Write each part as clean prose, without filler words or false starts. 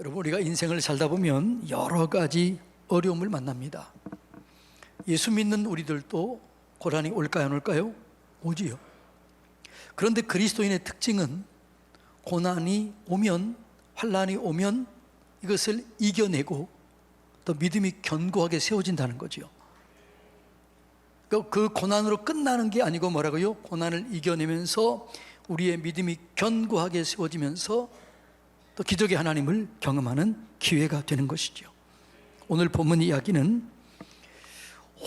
여러분, 우리가 인생을 살다 보면 여러 가지 어려움을 만납니다. 예수 믿는 우리들도 고난이 올까요, 안 올까요? 오지요. 그런데 그리스도인의 특징은 고난이 오면, 환난이 오면 이것을 이겨내고 또 믿음이 견고하게 세워진다는 거죠. 그 고난으로 끝나는 게 아니고 뭐라고요? 고난을 이겨내면서 우리의 믿음이 견고하게 세워지면서 또 기적의 하나님을 경험하는 기회가 되는 것이죠. 오늘 본문 이야기는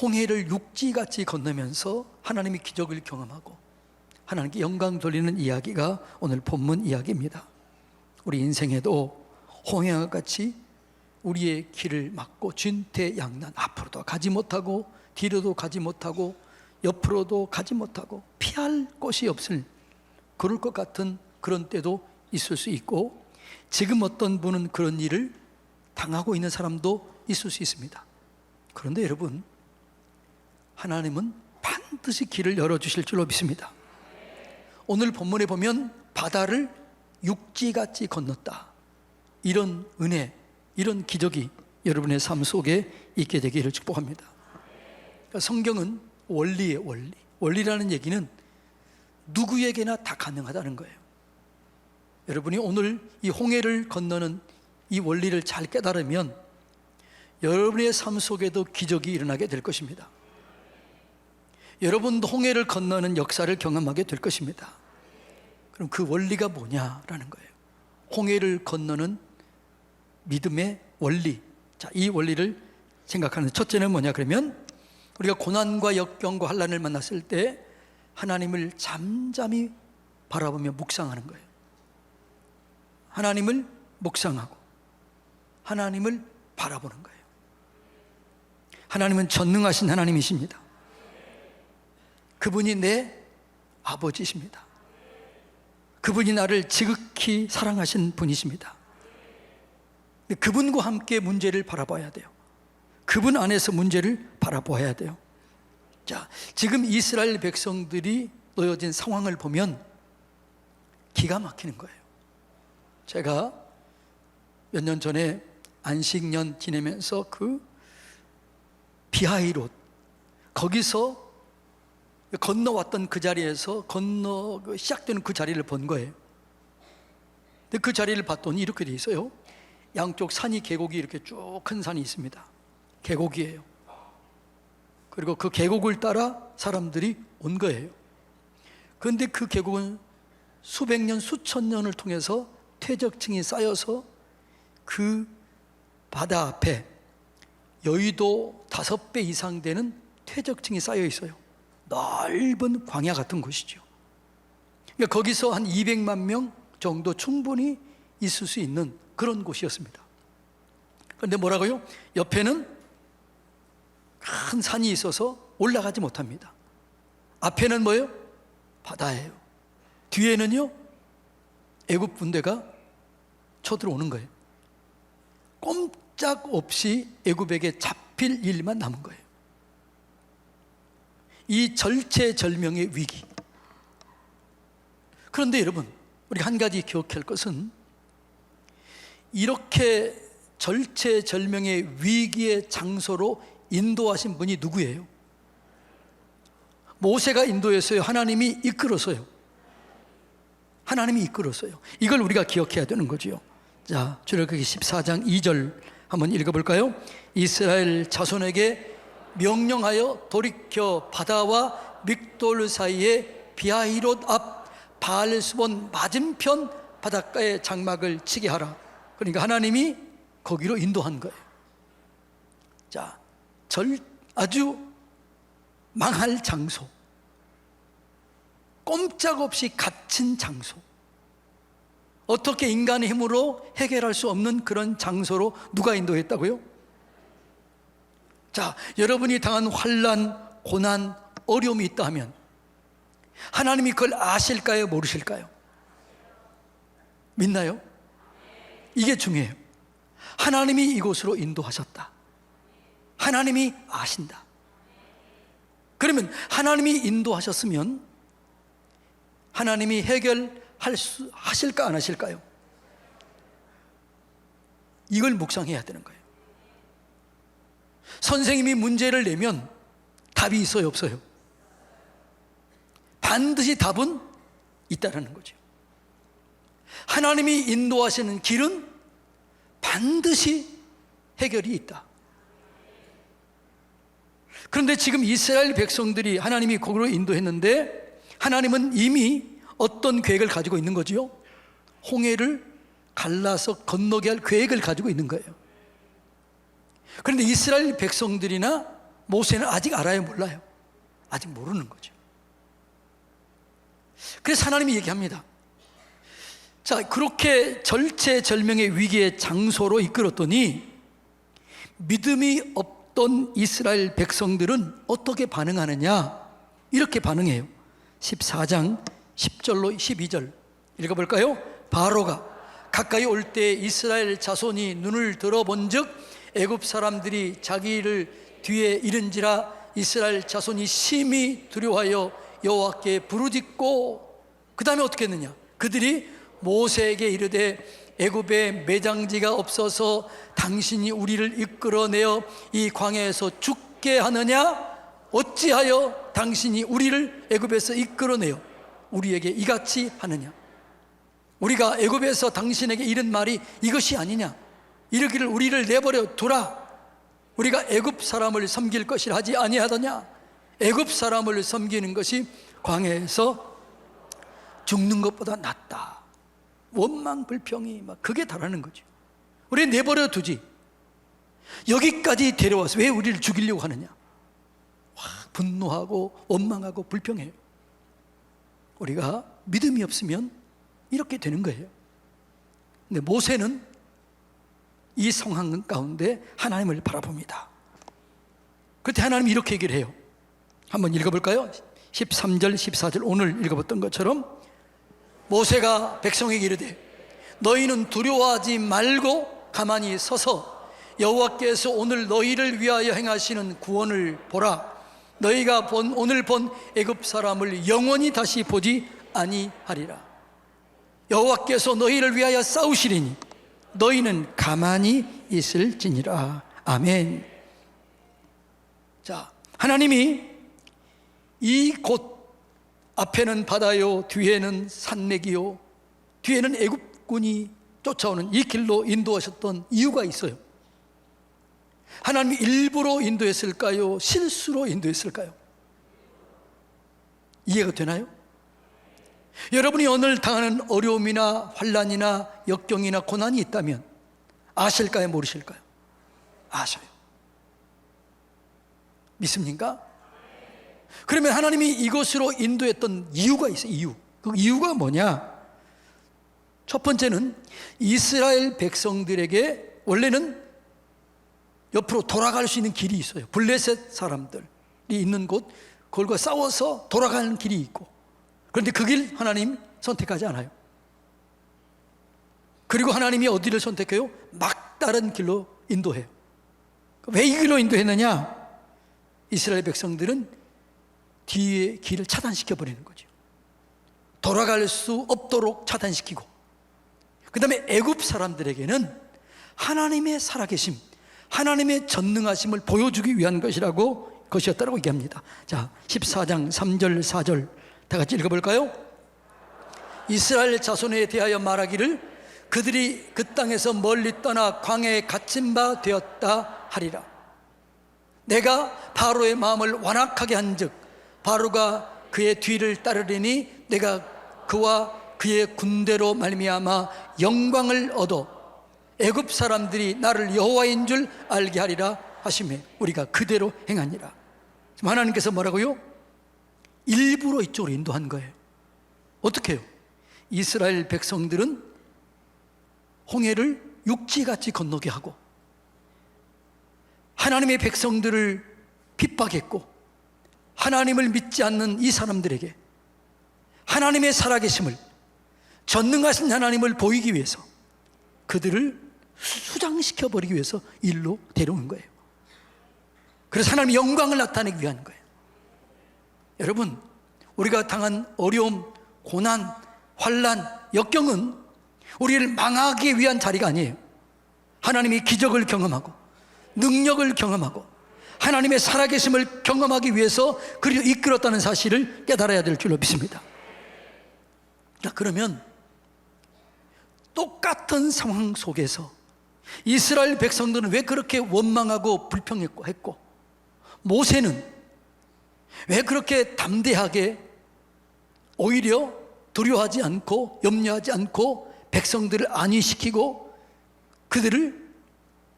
홍해를 육지같이 건너면서 하나님의 기적을 경험하고 하나님께 영광 돌리는 이야기가 오늘 본문 이야기입니다. 우리 인생에도 홍해와 같이 우리의 길을 막고 진퇴양난, 앞으로도 가지 못하고 뒤로도 가지 못하고 옆으로도 가지 못하고 피할 곳이 없을 그럴 것 같은 그런 때도 있을 수 있고, 지금 어떤 분은 그런 일을 당하고 있는 사람도 있을 수 있습니다. 그런데 여러분, 하나님은 반드시 길을 열어주실 줄로 믿습니다. 오늘 본문에 보면 바다를 육지같이 건넜다, 이런 은혜, 이런 기적이 여러분의 삶 속에 있게 되기를 축복합니다. 그러니까 성경은 원리예요. 원리라는 얘기는 누구에게나 다 가능하다는 거예요. 여러분이 오늘 이 홍해를 건너는 이 원리를 잘 깨달으면 여러분의 삶 속에도 기적이 일어나게 될 것입니다. 여러분도 홍해를 건너는 역사를 경험하게 될 것입니다. 그럼 그 원리가 뭐냐라는 거예요. 홍해를 건너는 믿음의 원리. 자, 이 원리를 생각하는 첫째는 뭐냐 그러면, 우리가 고난과 역경과 환난을 만났을 때 하나님을 잠잠히 바라보며 묵상하는 거예요. 하나님을 묵상하고 하나님을 바라보는 거예요. 하나님은 전능하신 하나님이십니다. 그분이 내 아버지십니다. 그분이 나를 지극히 사랑하신 분이십니다. 그분과 함께 문제를 바라봐야 돼요. 그분 안에서 문제를 바라봐야 돼요. 자, 지금 이스라엘 백성들이 놓여진 상황을 보면 기가 막히는 거예요. 제가 몇 년 전에 안식년 지내면서 그 비하이롯, 거기서 건너왔던 그 자리에서 시작되는 그 자리를 본 거예요. 근데 그 자리를 봤더니 이렇게 돼 있어요. 양쪽 산이, 계곡이 이렇게 쭉 큰 산이 있습니다. 계곡이에요. 그리고 그 계곡을 따라 사람들이 온 거예요. 그런데 그 계곡은 수백 년, 수천 년을 통해서 퇴적층이 쌓여서 그 바다 앞에 여의도 5배 이상 되는 퇴적층이 쌓여 있어요. 넓은 광야 같은 곳이죠. 그러니까 거기서 한 200만 명 정도 충분히 있을 수 있는 그런 곳이었습니다. 그런데 뭐라고요? 옆에는 큰 산이 있어서 올라가지 못합니다. 앞에는 뭐예요? 바다예요. 뒤에는요, 애굽 군대가 쳐들어오는 거예요. 꼼짝없이 애굽에게 잡힐 일만 남은 거예요. 이 절체절명의 위기. 그런데 여러분, 우리 한 가지 기억할 것은, 이렇게 절체절명의 위기의 장소로 인도하신 분이 누구예요? 모세가 인도했어요? 하나님이 이끌었어요? 하나님이 이끌었어요. 이걸 우리가 기억해야 되는 거죠. 자, 출애굽기 14장 2절 한번 읽어볼까요? 이스라엘 자손에게 명령하여 돌이켜 바다와 믹돌 사이에 비하히롯 앞 바알스본 맞은편 바닷가에 장막을 치게 하라. 그러니까 하나님이 거기로 인도한 거예요. 자, 아주 망할 장소, 꼼짝없이 갇힌 장소, 어떻게 인간의 힘으로 해결할 수 없는 그런 장소로 누가 인도했다고요? 자, 여러분이 당한 환난, 고난, 어려움이 있다 하면 하나님이 그걸 아실까요? 모르실까요? 믿나요? 이게 중요해요. 하나님이 이곳으로 인도하셨다. 하나님이 아신다. 그러면 하나님이 인도하셨으면 하나님이 하실까 안 하실까요? 이걸 묵상해야 되는 거예요. 선생님이 문제를 내면 답이 있어요, 없어요? 반드시 답은 있다라는 거죠. 하나님이 인도하시는 길은 반드시 해결이 있다. 그런데 지금 이스라엘 백성들이 하나님이 거기로 인도했는데 하나님은 이미 어떤 계획을 가지고 있는 거지요? 홍해를 갈라서 건너게 할 계획을 가지고 있는 거예요. 그런데 이스라엘 백성들이나 모세는 아직 알아요, 몰라요? 아직 모르는 거죠. 그래서 하나님이 얘기합니다. 자, 그렇게 절체절명의 위기의 장소로 이끌었더니 믿음이 없던 이스라엘 백성들은 어떻게 반응하느냐? 이렇게 반응해요. 14장 10절로 12절 읽어볼까요? 바로가 가까이 올 때 이스라엘 자손이 눈을 들어본즉 애굽 사람들이 자기를 뒤에 이른지라 이스라엘 자손이 심히 두려워하여 여호와께 부르짖고, 그 다음에 어떻게 했느냐? 그들이 모세에게 이르되 애굽에 매장지가 없어서 당신이 우리를 이끌어내어 이 광야에서 죽게 하느냐? 어찌하여 당신이 우리를 애굽에서 이끌어내어 우리에게 이같이 하느냐? 우리가 애굽에서 당신에게 이른 말이 이것이 아니냐? 이르기를 우리를 내버려 두라. 우리가 애굽 사람을 섬길 것이라 하지 아니하더냐? 애굽 사람을 섬기는 것이 광야에서 죽는 것보다 낫다. 원망 불평이 막 그게 다라는 거죠. 우리 내버려 두지. 여기까지 데려와서 왜 우리를 죽이려고 하느냐? 와, 분노하고 원망하고 불평해요. 우리가 믿음이 없으면 이렇게 되는 거예요. 근데 모세는 이 상황 가운데 하나님을 바라봅니다. 그때 하나님이 이렇게 얘기를 해요. 한번 읽어볼까요? 13절 14절 오늘 읽어봤던 것처럼 모세가 백성에게 이르되 너희는 두려워하지 말고 가만히 서서 여호와께서 오늘 너희를 위하여 행하시는 구원을 보라. 너희가 오늘 본 애굽 사람을 영원히 다시 보지 아니하리라. 여호와께서 너희를 위하여 싸우시리니 너희는 가만히 있을지니라. 아멘. 자, 하나님이 이 곳 앞에는 바다요, 뒤에는 산맥이요, 뒤에는 애굽군이 쫓아오는 이 길로 인도하셨던 이유가 있어요. 하나님이 일부러 인도했을까요? 실수로 인도했을까요? 이해가 되나요? 여러분이 오늘 당하는 어려움이나 환난이나 역경이나 고난이 있다면 아실까요? 모르실까요? 아셔요. 믿습니까? 그러면 하나님이 이곳으로 인도했던 이유가 있어요. 이유. 그 이유가 뭐냐? 첫 번째는 이스라엘 백성들에게 원래는 옆으로 돌아갈 수 있는 길이 있어요. 블레셋 사람들이 있는 곳, 그걸과 싸워서 돌아가는 길이 있고, 그런데 그 길 하나님 선택하지 않아요. 그리고 하나님이 어디를 선택해요? 막다른 길로 인도해요. 왜 이 길로 인도했느냐? 이스라엘 백성들은 뒤에 길을 차단시켜 버리는 거죠. 돌아갈 수 없도록 차단시키고, 그 다음에 애굽 사람들에게는 하나님의 살아계심, 하나님의 전능하심을 보여주기 위한 것이었다고 얘기합니다. 자, 14장 3절 4절 다 같이 읽어볼까요? 이스라엘 자손에 대하여 말하기를 그들이 그 땅에서 멀리 떠나 광야에 갇힌 바 되었다 하리라. 내가 바로의 마음을 완악하게 한즉 바로가 그의 뒤를 따르리니 내가 그와 그의 군대로 말미암아 영광을 얻어 애굽 사람들이 나를 여호와인 줄 알게 하리라 하시매 우리가 그대로 행하니라. 지금 하나님께서 뭐라고요? 일부러 이쪽으로 인도한 거예요. 어떻게 해요? 이스라엘 백성들은 홍해를 육지같이 건너게 하고 하나님의 백성들을 핍박했고, 하나님을 믿지 않는 이 사람들에게 하나님의 살아계심을, 전능하신 하나님을 보이기 위해서 그들을 수장시켜버리기 위해서 일로 데려온 거예요. 그래서 하나님의 영광을 나타내기 위한 거예요. 여러분, 우리가 당한 어려움, 고난, 환난, 역경은 우리를 망하기 위한 자리가 아니에요. 하나님이 기적을 경험하고 능력을 경험하고 하나님의 살아계심을 경험하기 위해서 그리고 이끌었다는 사실을 깨달아야 될 줄로 믿습니다. 자, 그러면 똑같은 상황 속에서 이스라엘 백성들은 왜 그렇게 원망하고 불평했고 모세는 왜 그렇게 담대하게 오히려 두려워하지 않고 염려하지 않고 백성들을 안위시키고 그들을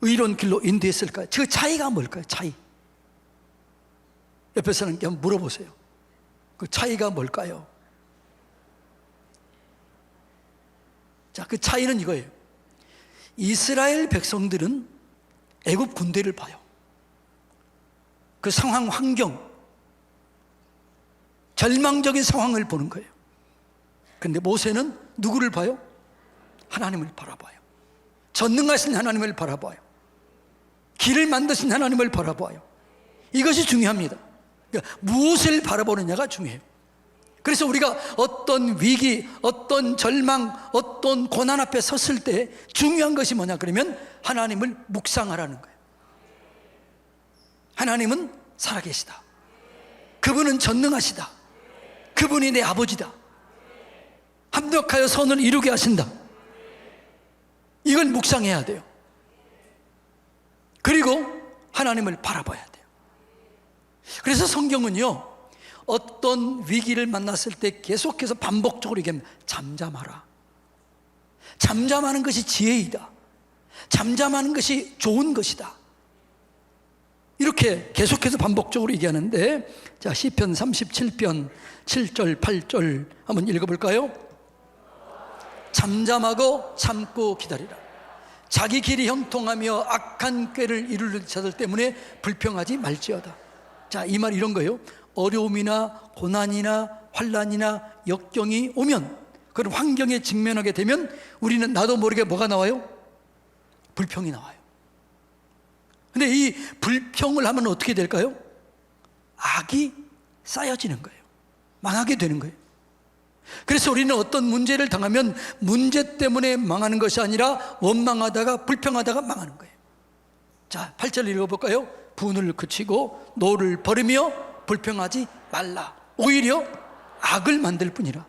의로운 길로 인도했을까요? 그 차이가 뭘까요? 차이. 옆에 사람께 한번 물어보세요. 그 차이가 뭘까요? 자, 그 차이는 이거예요. 이스라엘 백성들은 애굽 군대를 봐요. 그 상황, 환경, 절망적인 상황을 보는 거예요. 그런데 모세는 누구를 봐요? 하나님을 바라봐요. 전능하신 하나님을 바라봐요. 길을 만드신 하나님을 바라봐요. 이것이 중요합니다. 그러니까 무엇을 바라보느냐가 중요해요. 그래서 우리가 어떤 위기, 어떤 절망, 어떤 고난 앞에 섰을 때 중요한 것이 뭐냐 그러면 하나님을 묵상하라는 거예요. 하나님은 살아계시다. 그분은 전능하시다. 그분이 내 아버지다. 합력하여 선을 이루게 하신다. 이걸 묵상해야 돼요. 그리고 하나님을 바라봐야 돼요. 그래서 성경은요, 어떤 위기를 만났을 때 계속해서 반복적으로 얘기합니다. 잠잠하라. 잠잠하는 것이 지혜이다. 잠잠하는 것이 좋은 것이다. 이렇게 계속해서 반복적으로 얘기하는데, 자, 시편 37편 7절 8절 한번 읽어볼까요? 잠잠하고 참고 기다리라. 자기 길이 형통하며 악한 꾀를 이룰 자들 때문에 불평하지 말지어다. 자, 이 말 이런 거예요. 어려움이나 고난이나 환난이나 역경이 오면, 그런 환경에 직면하게 되면 우리는 나도 모르게 뭐가 나와요? 불평이 나와요. 근데 이 불평을 하면 어떻게 될까요? 악이 쌓여지는 거예요. 망하게 되는 거예요. 그래서 우리는 어떤 문제를 당하면 문제 때문에 망하는 것이 아니라 원망하다가 불평하다가 망하는 거예요. 자, 8절 읽어볼까요? 분을 그치고 노를 버리며 불평하지 말라. 오히려 악을 만들 뿐이라.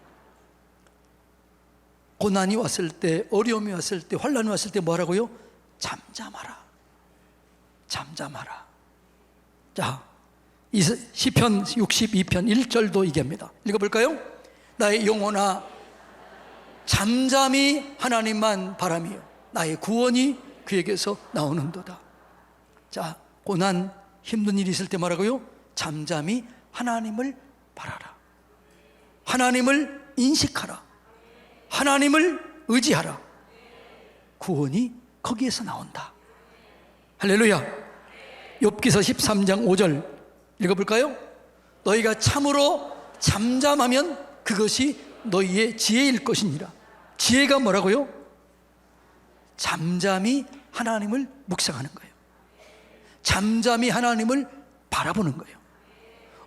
고난이 왔을 때, 어려움이 왔을 때, 환난이 왔을 때 뭐라고요? 잠잠하라. 잠잠하라. 자, 시편 62편 1절도 얘기합니다. 읽어볼까요? 나의 영혼아, 잠잠히 하나님만 바라며 나의 구원이 그에게서 나오는도다. 자, 고난, 힘든 일이 있을 때 뭐라고요? 잠잠히 하나님을 바라라. 하나님을 인식하라. 하나님을 의지하라. 구원이 거기에서 나온다. 할렐루야. 욥기서 13장 5절 읽어볼까요? 너희가 참으로 잠잠하면 그것이 너희의 지혜일 것이니라. 지혜가 뭐라고요? 잠잠히 하나님을 묵상하는 거예요. 잠잠히 하나님을 바라보는 거예요.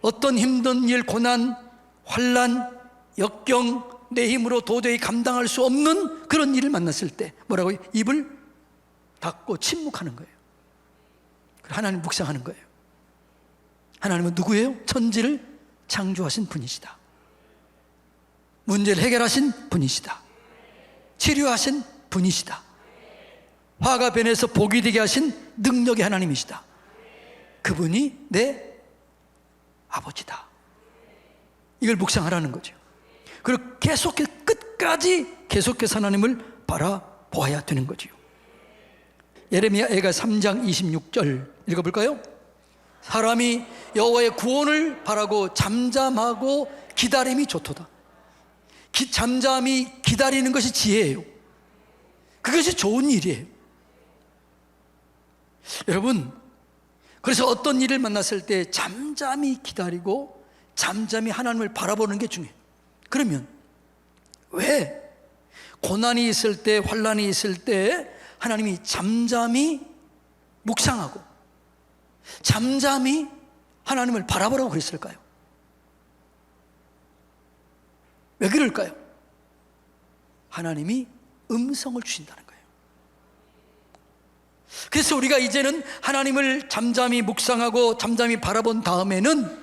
어떤 힘든 일, 고난, 환난, 역경, 내 힘으로 도저히 감당할 수 없는 그런 일을 만났을 때 뭐라고요? 입을 닫고 침묵하는 거예요. 하나님 묵상하는 거예요. 하나님은 누구예요? 천지를 창조하신 분이시다. 문제를 해결하신 분이시다. 치료하신 분이시다. 화가 변해서 복이 되게 하신 능력의 하나님이시다. 그분이 내 아버지다. 이걸 묵상하라는 거죠. 그리고 계속해서 끝까지 계속해서 하나님을 바라보아야 되는 거죠. 예레미야가 3장 26절 읽어볼까요? 사람이 여호와의 구원을 바라고 잠잠하고 기다림이 좋도다. 잠잠히 기다리는 것이 지혜예요. 그것이 좋은 일이에요. 여러분, 그래서 어떤 일을 만났을 때 잠잠히 기다리고 잠잠히 하나님을 바라보는 게 중요해요. 그러면 왜 고난이 있을 때, 환난이 있을 때 하나님이 잠잠히 묵상하고 잠잠히 하나님을 바라보라고 그랬을까요? 왜 그럴까요? 하나님이 음성을 주신다는 거예요. 그래서 우리가 이제는 하나님을 잠잠히 묵상하고 잠잠히 바라본 다음에는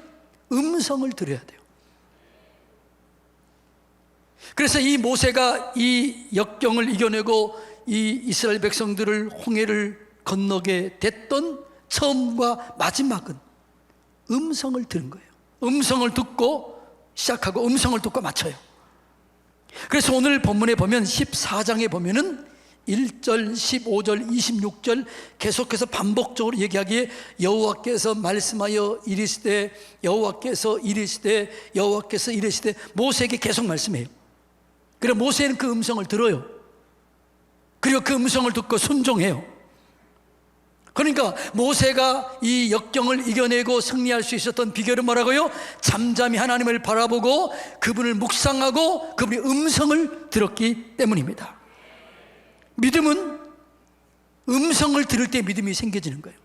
음성을 들어야 돼요. 그래서 이 모세가 이 역경을 이겨내고 이 이스라엘 백성들을 홍해를 건너게 됐던 처음과 마지막은 음성을 들은 거예요. 음성을 듣고 시작하고 음성을 듣고 맞춰요. 그래서 오늘 본문에 보면 14장에 보면은 1절, 15절, 26절 계속해서 반복적으로 얘기하기에 여호와께서 말씀하여 이르시되 여호와께서 이르시되 여호와께서 이르시되 모세에게 계속 말씀해요. 그래서 모세는 그 음성을 들어요. 그리고 그 음성을 듣고 순종해요. 그러니까 모세가 이 역경을 이겨내고 승리할 수 있었던 비결은 뭐라고요? 잠잠히 하나님을 바라보고 그분을 묵상하고 그분의 음성을 들었기 때문입니다. 믿음은 음성을 들을 때 믿음이 생겨지는 거예요.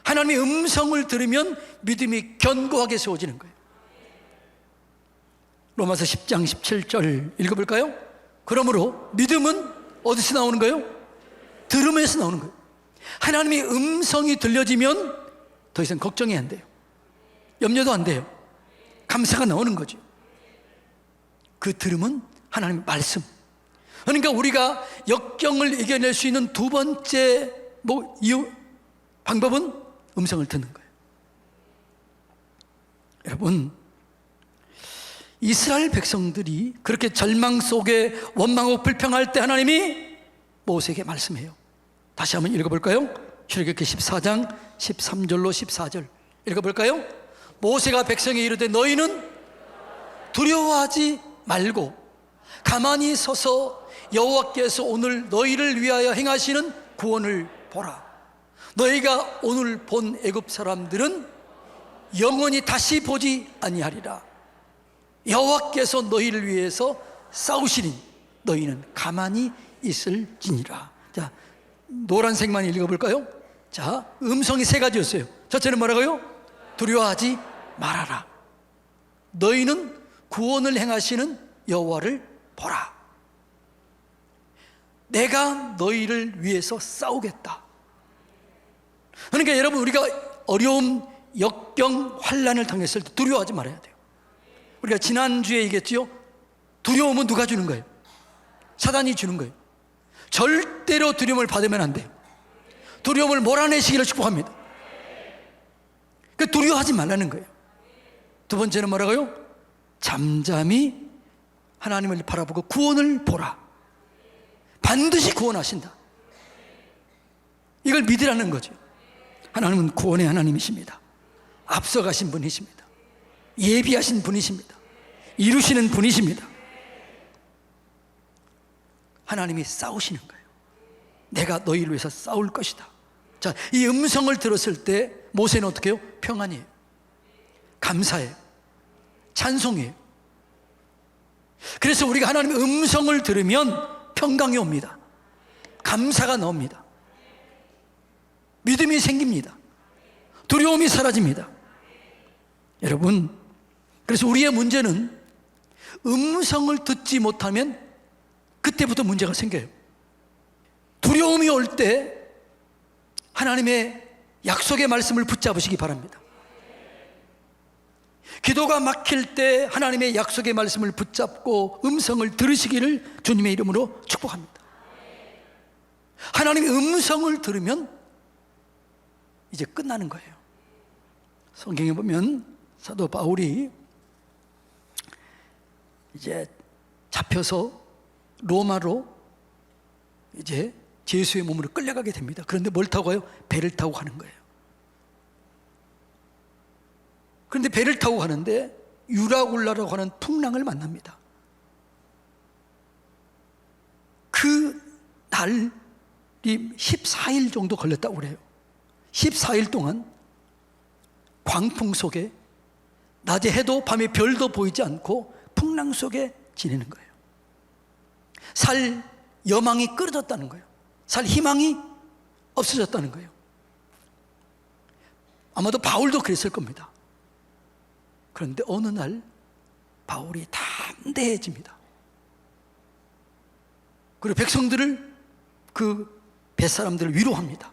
하나님의 음성을 들으면 믿음이 견고하게 세워지는 거예요. 로마서 10장 17절 읽어볼까요? 그러므로 믿음은 어디서 나오는 거예요? 들음에서 나오는 거예요. 하나님의 음성이 들려지면 더 이상 걱정이 안 돼요. 염려도 안 돼요. 감사가 나오는 거죠. 그 들음은 하나님의 말씀. 그러니까 우리가 역경을 이겨낼 수 있는 두 번째 방법은 음성을 듣는 거예요. 여러분, 이스라엘 백성들이 그렇게 절망 속에 원망하고 불평할 때 하나님이 모세에게 말씀해요. 다시 한번 읽어볼까요? 출애굽기 14장 13절로 14절 읽어볼까요? 모세가 백성에 이르되 너희는 두려워하지 말고 가만히 서서 여호와께서 오늘 너희를 위하여 행하시는 구원을 보라. 너희가 오늘 본 애굽 사람들은 영원히 다시 보지 아니하리라. 여호와께서 너희를 위해서 싸우시니 너희는 가만히 있을지니라. 자, 노란색만 읽어볼까요? 자, 음성이 세 가지였어요. 첫째는 뭐라고요? 두려워하지 말아라. 너희는 구원을 행하시는 여호와를 보라. 내가 너희를 위해서 싸우겠다. 그러니까 여러분, 우리가 어려움, 역경, 환난을 당했을 때 두려워하지 말아야 돼요. 우리가 지난주에 얘기했죠. 두려움은 누가 주는 거예요? 사단이 주는 거예요. 절대로 두려움을 받으면 안 돼요. 두려움을 몰아내시기를 축복합니다. 두려워하지 말라는 거예요. 두 번째는 뭐라고요? 잠잠히 하나님을 바라보고 구원을 보라. 반드시 구원하신다. 이걸 믿으라는 거죠. 하나님은 구원의 하나님이십니다. 앞서가신 분이십니다. 예비하신 분이십니다. 이루시는 분이십니다. 하나님이 싸우시는 거예요. 내가 너희를 위해서 싸울 것이다. 자, 이 음성을 들었을 때 모세는 어떻게 해요? 평안이에요. 감사해요. 찬송이에요. 그래서 우리가 하나님의 음성을 들으면 평강이 옵니다. 감사가 나옵니다. 믿음이 생깁니다. 두려움이 사라집니다. 여러분, 그래서 우리의 문제는 음성을 듣지 못하면 그때부터 문제가 생겨요. 두려움이 올 때 하나님의 약속의 말씀을 붙잡으시기 바랍니다. 기도가 막힐 때 하나님의 약속의 말씀을 붙잡고 음성을 들으시기를 주님의 이름으로 축복합니다. 하나님의 음성을 들으면 이제 끝나는 거예요. 성경에 보면 사도 바울이 이제 잡혀서 로마로 이제 제수의 몸으로 끌려가게 됩니다. 그런데 뭘 타고 가요? 배를 타고 가는 거예요. 그런데 배를 타고 가는데 유라굴라라고 하는 풍랑을 만납니다. 그 날이 14일 정도 걸렸다고 그래요. 14일 동안 광풍 속에 낮에 해도 밤에 별도 보이지 않고 풍랑 속에 지내는 거예요. 살 여망이 끊어졌다는 거예요. 살 희망이 없어졌다는 거예요. 아마도 바울도 그랬을 겁니다. 그런데 어느 날 바울이 담대해집니다. 그리고 백성들을 그 뱃사람들을 위로합니다.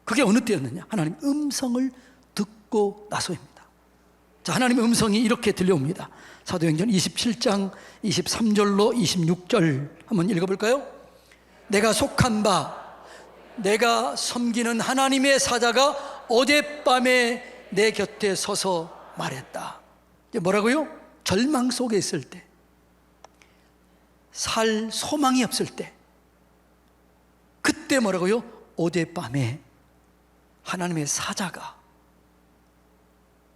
그게 어느 때였느냐? 하나님 음성을 듣고 나서입니다. 자, 하나님의 음성이 이렇게 들려옵니다. 사도행전 27장 23절로 26절 한번 읽어볼까요? 내가 속한 바 내가 섬기는 하나님의 사자가 어젯밤에 내 곁에 서서 말했다. 이제 뭐라고요? 절망 속에 있을 때, 살 소망이 없을 때, 그때 뭐라고요? 어젯밤에 하나님의 사자가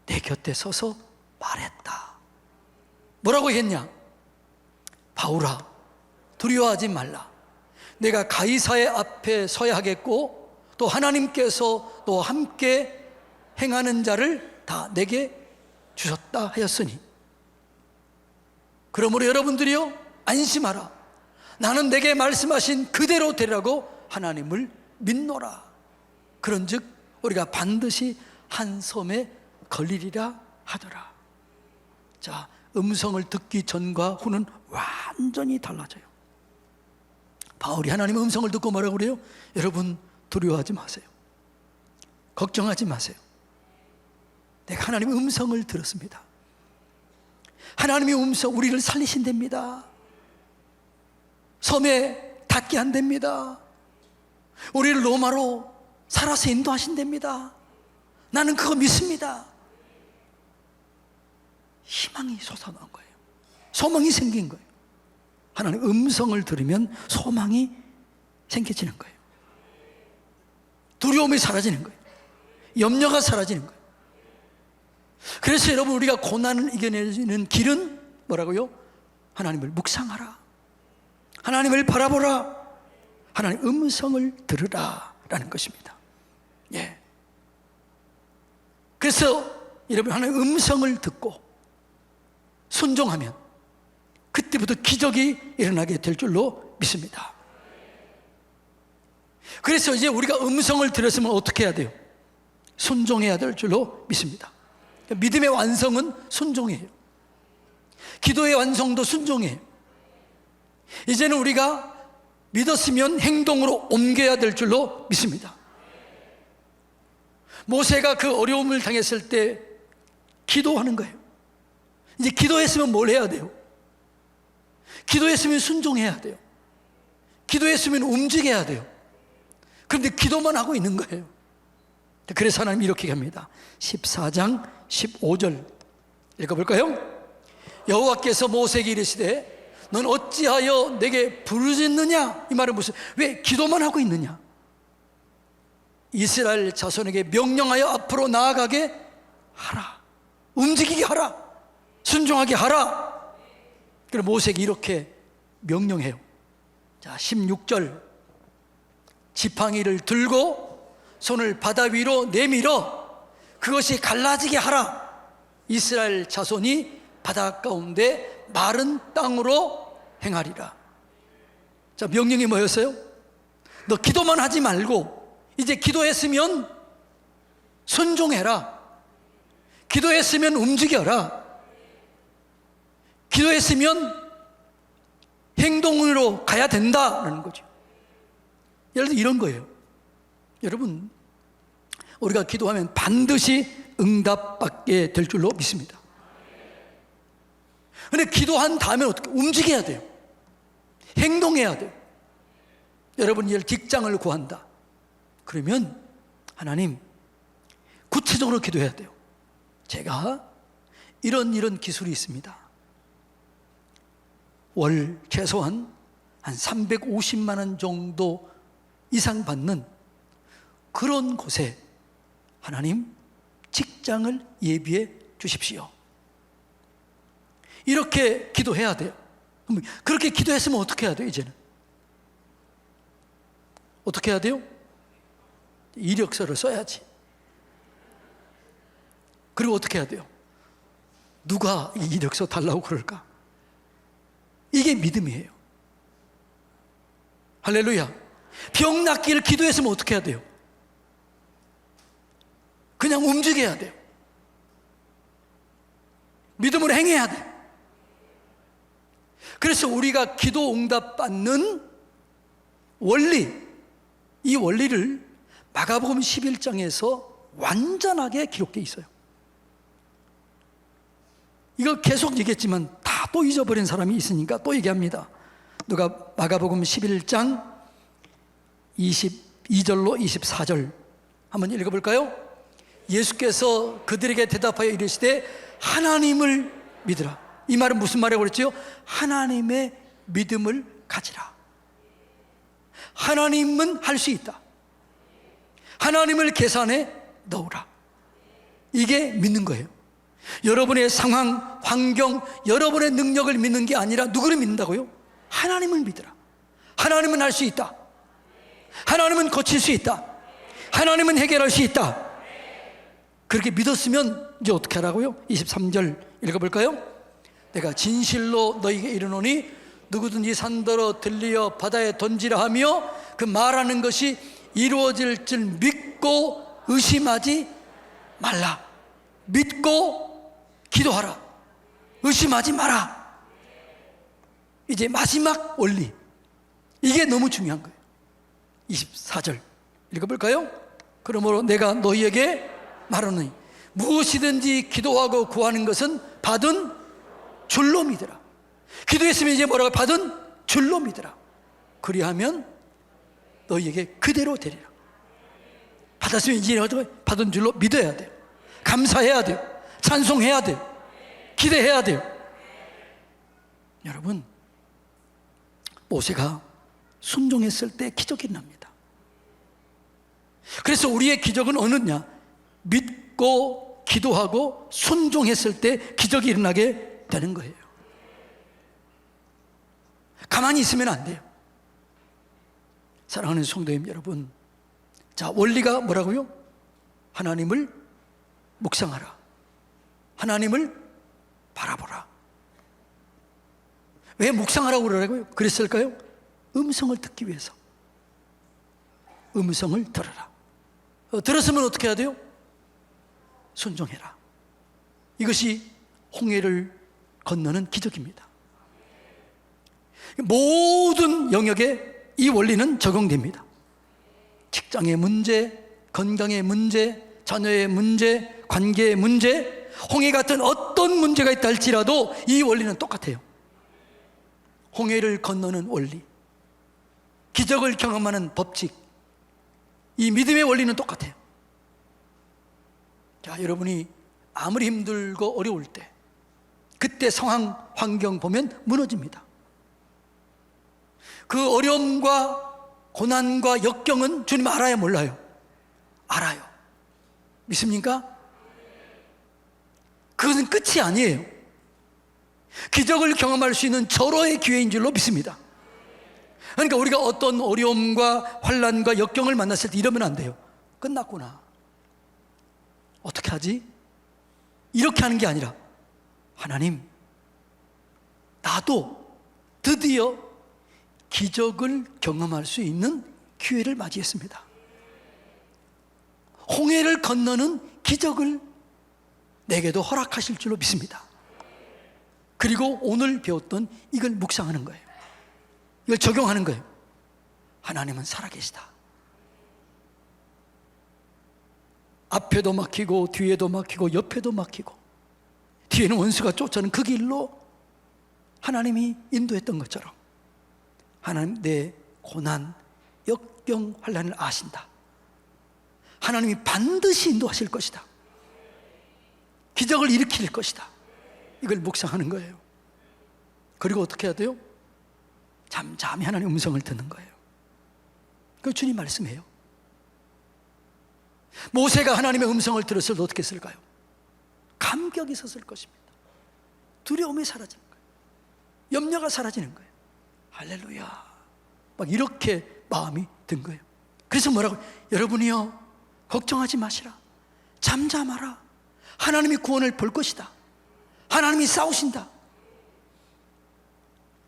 내 곁에 서서 말했다. 뭐라고 했냐? 바울아, 두려워하지 말라. 내가 가이사의 앞에 서야 하겠고 또 하나님께서 또 함께 행하는 자를 다 내게 주셨다 하였으니, 그러므로 여러분들이요 안심하라. 나는 내게 말씀하신 그대로 되라고 하나님을 믿노라. 그런즉 우리가 반드시 한 섬에 걸리리라 하더라. 자, 음성을 듣기 전과 후는 완전히 달라져요. 바울이 하나님의 음성을 듣고 뭐라고 그래요? 여러분 두려워하지 마세요. 걱정하지 마세요. 내가 하나님의 음성을 들었습니다. 하나님의 음성, 우리를 살리신답니다. 섬에 닿게 한답니다. 우리를 로마로 살아서 인도하신답니다. 나는 그거 믿습니다. 희망이 솟아난 거예요. 소망이 생긴 거예요. 하나님의 음성을 들으면 소망이 생겨지는 거예요. 두려움이 사라지는 거예요. 염려가 사라지는 거예요. 그래서 여러분, 우리가 고난을 이겨내는 길은 뭐라고요? 하나님을 묵상하라, 하나님을 바라보라, 하나님의 음성을 들으라 라는 것입니다. 예. 그래서 여러분, 하나님의 음성을 듣고 순종하면 그때부터 기적이 일어나게 될 줄로 믿습니다. 그래서 이제 우리가 음성을 들었으면 어떻게 해야 돼요? 순종해야 될 줄로 믿습니다. 믿음의 완성은 순종이에요. 기도의 완성도 순종이에요. 이제는 우리가 믿었으면 행동으로 옮겨야 될 줄로 믿습니다. 모세가 그 어려움을 당했을 때 기도하는 거예요. 이제 기도했으면 뭘 해야 돼요? 기도했으면 순종해야 돼요. 기도했으면 움직여야 돼요. 그런데 기도만 하고 있는 거예요. 그래서 하나님이 이렇게 합니다. 14장 15절 읽어볼까요? 여호와께서 모세에게 이르시되 넌 어찌하여 내게 부르짖느냐? 이 말은 무슨, 왜 기도만 하고 있느냐? 이스라엘 자손에게 명령하여 앞으로 나아가게 하라, 움직이게 하라, 순종하게 하라. 그래서 모세에게 이렇게 명령해요. 자, 16절 지팡이를 들고 손을 바다 위로 내밀어 그것이 갈라지게 하라. 이스라엘 자손이 바다 가운데 마른 땅으로 행하리라. 자, 명령이 뭐였어요? 너 기도만 하지 말고 이제 기도했으면 순종해라, 기도했으면 움직여라, 기도했으면 행동으로 가야 된다라는 거죠. 예를 들어 이런 거예요. 여러분, 우리가 기도하면 반드시 응답받게 될 줄로 믿습니다. 그런데 기도한 다음에 어떻게 움직여야 돼요? 행동해야 돼요. 여러분, 예를 직장을 구한다. 그러면 하나님, 구체적으로 기도해야 돼요. 제가 이런 기술이 있습니다. 월 최소한 한 350만 원 정도 이상 받는 그런 곳에 하나님 직장을 예비해 주십시오. 이렇게 기도해야 돼요. 그렇게 기도했으면 어떻게 해야 돼요? 이제는 어떻게 해야 돼요? 이력서를 써야지. 그리고 어떻게 해야 돼요? 누가 이 이력서 달라고 그럴까? 이게 믿음이에요. 할렐루야. 병 낫기를 기도했으면 어떻게 해야 돼요? 그냥 움직여야 돼요. 믿음으로 행해야 돼요. 그래서 우리가 기도 응답 받는 원리, 이 원리를 마가복음 11장에서 완전하게 기록되어 있어요. 이거 계속 얘기했지만 다 또 잊어버린 사람이 있으니까 또 얘기합니다. 누가 마가복음 11장 22절로 24절 한번 읽어볼까요? 예수께서 그들에게 대답하여 이르시되 하나님을 믿으라. 이 말은 무슨 말이라고 그랬죠? 하나님의 믿음을 가지라. 하나님은 할 수 있다. 하나님을 계산에 넣으라. 이게 믿는 거예요. 여러분의 상황, 환경, 여러분의 능력을 믿는 게 아니라 누구를 믿는다고요? 하나님을 믿으라. 하나님은 할 수 있다. 하나님은 고칠 수 있다. 하나님은 해결할 수 있다. 그렇게 믿었으면 이제 어떻게 하라고요? 23절 읽어볼까요? 내가 진실로 너희에게 이르노니 누구든지 산더러 들리어 바다에 던지라 하며 그 말하는 것이 이루어질 줄 믿고 의심하지 말라. 믿고 기도하라. 의심하지 마라. 이제 마지막 원리, 이게 너무 중요한 거예요. 24절 읽어볼까요? 그러므로 내가 너희에게 말하노니 무엇이든지 기도하고 구하는 것은 받은 줄로 믿으라. 기도했으면 이제 뭐라고? 받은 줄로 믿으라. 그리하면 너희에게 그대로 되리라. 받았으면 이제 받은 줄로 믿어야 돼요. 감사해야 돼요. 찬송해야 돼요. 기대해야 돼요. 여러분, 모세가 순종했을 때 기적이 납니다. 그래서 우리의 기적은 어느냐? 믿고 기도하고 순종했을 때 기적이 일어나게 되는 거예요. 가만히 있으면 안 돼요. 사랑하는 성도님 여러분, 자, 원리가 뭐라고요? 하나님을 묵상하라. 하나님을 바라보라. 왜 묵상하라고 그러라고요? 그랬을까요? 음성을 듣기 위해서. 음성을 들어라. 들었으면 어떻게 해야 돼요? 순종해라. 이것이 홍해를 건너는 기적입니다. 모든 영역에 이 원리는 적용됩니다. 직장의 문제, 건강의 문제, 자녀의 문제, 관계의 문제, 홍해 같은 어떤 문제가 있다 할지라도 이 원리는 똑같아요. 홍해를 건너는 원리, 기적을 경험하는 법칙, 이 믿음의 원리는 똑같아요. 자, 여러분이 아무리 힘들고 어려울 때, 그때 상황, 환경 보면 무너집니다. 그 어려움과 고난과 역경은 주님 알아요, 몰라요? 알아요. 믿습니까? 그것은 끝이 아니에요. 기적을 경험할 수 있는 절호의 기회인 줄로 믿습니다. 그러니까 우리가 어떤 어려움과 환난과 역경을 만났을 때 이러면 안 돼요. 끝났구나. 어떻게 하지? 이렇게 하는 게 아니라, 하나님, 나도 드디어 기적을 경험할 수 있는 기회를 맞이했습니다. 홍해를 건너는 기적을 내게도 허락하실 줄로 믿습니다. 그리고 오늘 배웠던 이걸 묵상하는 거예요. 이걸 적용하는 거예요. 하나님은 살아계시다. 앞에도 막히고 뒤에도 막히고 옆에도 막히고 뒤에는 원수가 쫓아오는 그 길로 하나님이 인도했던 것처럼 하나님 내 고난, 역경, 환난을 아신다. 하나님이 반드시 인도하실 것이다. 기적을 일으킬 것이다. 이걸 묵상하는 거예요. 그리고 어떻게 해야 돼요? 잠잠히 하나님의 음성을 듣는 거예요. 그 주님 말씀해요. 모세가 하나님의 음성을 들었을 때 어떻게 했을까요? 감격이 있었을 것입니다. 두려움이 사라지는 거예요. 염려가 사라지는 거예요. 할렐루야. 막 이렇게 마음이 든 거예요. 그래서 뭐라고? 여러분이요, 걱정하지 마시라. 잠잠하라. 하나님이 구원을 볼 것이다. 하나님이 싸우신다.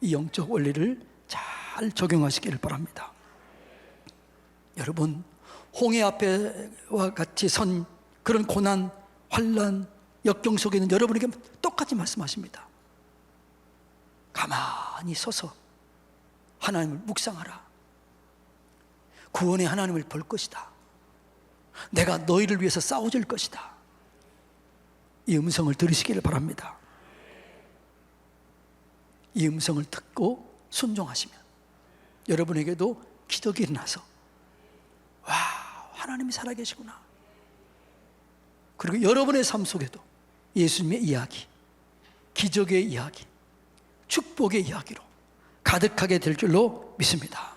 이 영적 원리를 잘 적용하시기를 바랍니다. 여러분, 홍해 앞에와 같이 선 그런 고난, 환난, 역경 속에 있는 여러분에게 똑같이 말씀하십니다. 가만히 서서 하나님을 묵상하라. 구원의 하나님을 볼 것이다. 내가 너희를 위해서 싸워줄 것이다. 이 음성을 들으시기를 바랍니다. 이 음성을 듣고 순종하시면 여러분에게도 기적이 일어나서 와, 하나님이 살아계시구나. 그리고 여러분의 삶 속에도 예수님의 이야기, 기적의 이야기, 축복의 이야기로 가득하게 될 줄로 믿습니다.